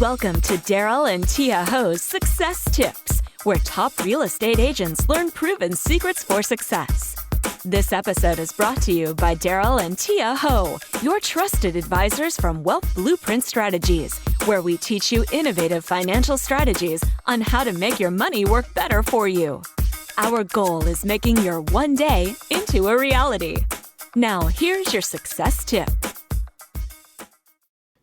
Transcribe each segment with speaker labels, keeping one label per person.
Speaker 1: Welcome to Darryl and Tia Ho's Success Tips, where top real estate agents learn proven secrets for success. This episode is brought to you by Darryl and Tia Ho, your trusted advisors from Wealth Blueprint Strategies, where we teach you innovative financial strategies on how to make your money work better for you. Our goal is making your one day into a reality. Now, here's your success tip.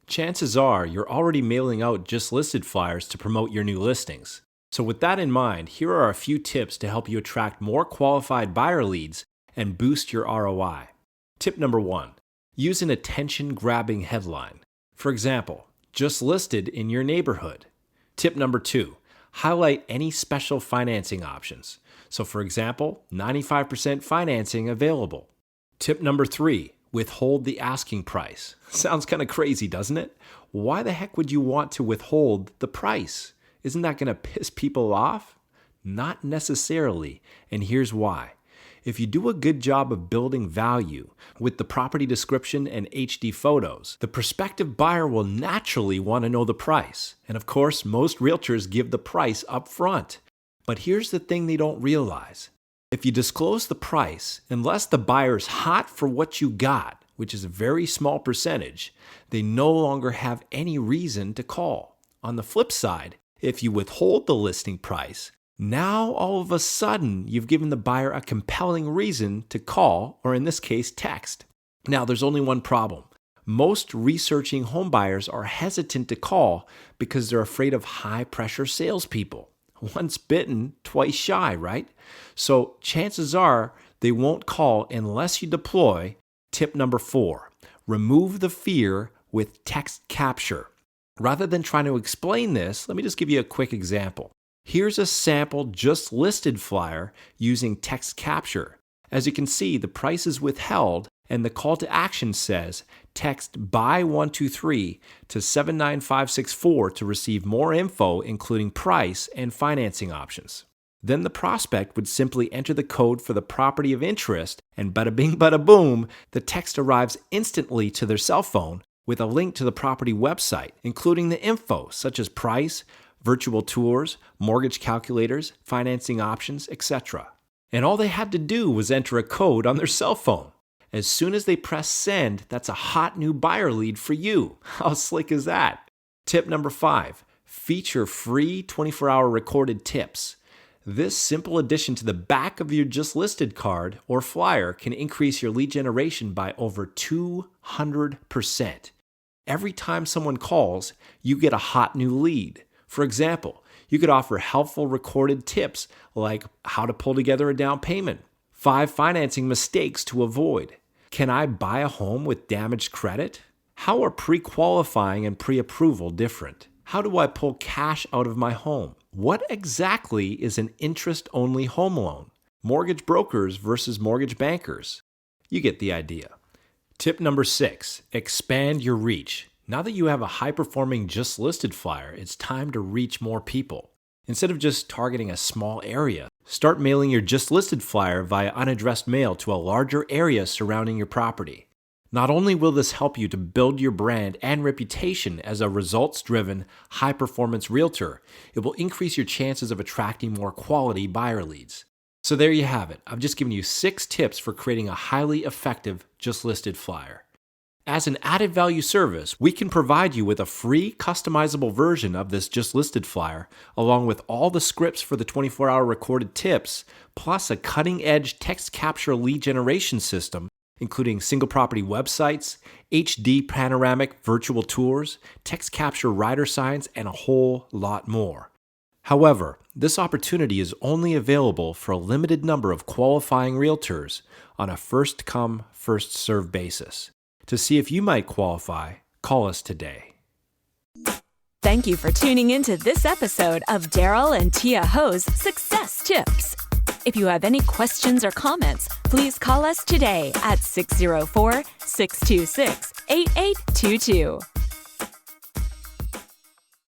Speaker 2: Chances are you're already mailing out just listed flyers to promote your new listings. So with that in mind, here are a few tips to help you attract more qualified buyer leads and boost your ROI. Tip number 1, use an attention-grabbing headline. For example, just listed in your neighborhood. Tip number 2, highlight any special financing options. So for example, 95% financing available. Tip number 3, withhold the asking price. Sounds kind of crazy, doesn't it? Why the heck would you want to withhold the price? Isn't that going to piss people off? Not necessarily, and here's why. If you do a good job of building value with the property description and HD photos, the prospective buyer will naturally want to know the price. And of course, most realtors give the price up front. But here's the thing they don't realize. If you disclose the price, unless the buyer's hot for what you got, which is a very small percentage, they no longer have any reason to call. On the flip side, if you withhold the listing price, now all of a sudden you've given the buyer a compelling reason to call, or in this case, text. Now there's only one problem. Most researching home buyers are hesitant to call because they're afraid of high-pressure salespeople. Once bitten, twice shy, right? So chances are they won't call unless you deploy tip number 4, remove the fear with text capture. Rather than trying to explain this, let me just give you a quick example. Here's a sample just listed flyer using text capture. As you can see, the price is withheld and the call to action says text buy 123 to 79564 to receive more info including price and financing options. Then the prospect would simply enter the code for the property of interest and bada bing bada boom, the text arrives instantly to their cell phone with a link to the property website, including the info such as price, virtual tours, mortgage calculators, financing options, etc. And all they had to do was enter a code on their cell phone. As soon as they press send, that's a hot new buyer lead for you. How slick is that? Tip number 5, feature free 24-hour recorded tips. This simple addition to the back of your just listed card or flyer can increase your lead generation by over 200%. Every time someone calls, you get a hot new lead. For example, you could offer helpful recorded tips like how to pull together a down payment, 5 financing mistakes to avoid. Can I buy a home with damaged credit? How are pre-qualifying and pre-approval different? How do I pull cash out of my home? What exactly is an interest-only home loan? Mortgage brokers versus mortgage bankers. You get the idea. Tip number 6, expand your reach. Now that you have a high-performing just listed flyer, it's time to reach more people. Instead of just targeting a small area, start mailing your just listed flyer via unaddressed mail to a larger area surrounding your property. Not only will this help you to build your brand and reputation as a results-driven, high-performance realtor, it will increase your chances of attracting more quality buyer leads. So there you have it. I've just given you 6 tips for creating a highly effective just listed flyer. As an added value service, we can provide you with a free customizable version of this just listed flyer, along with all the scripts for the 24-hour recorded tips, plus a cutting-edge text capture lead generation system, including single property websites, HD panoramic virtual tours, text capture rider signs, and a whole lot more. However, this opportunity is only available for a limited number of qualifying realtors on a first-come, first-served basis. To see if you might qualify, call us today.
Speaker 1: Thank you for tuning into this episode of Darryl and Tia Ho's Success Tips. If you have any questions or comments, please call us today at 604-626-8822.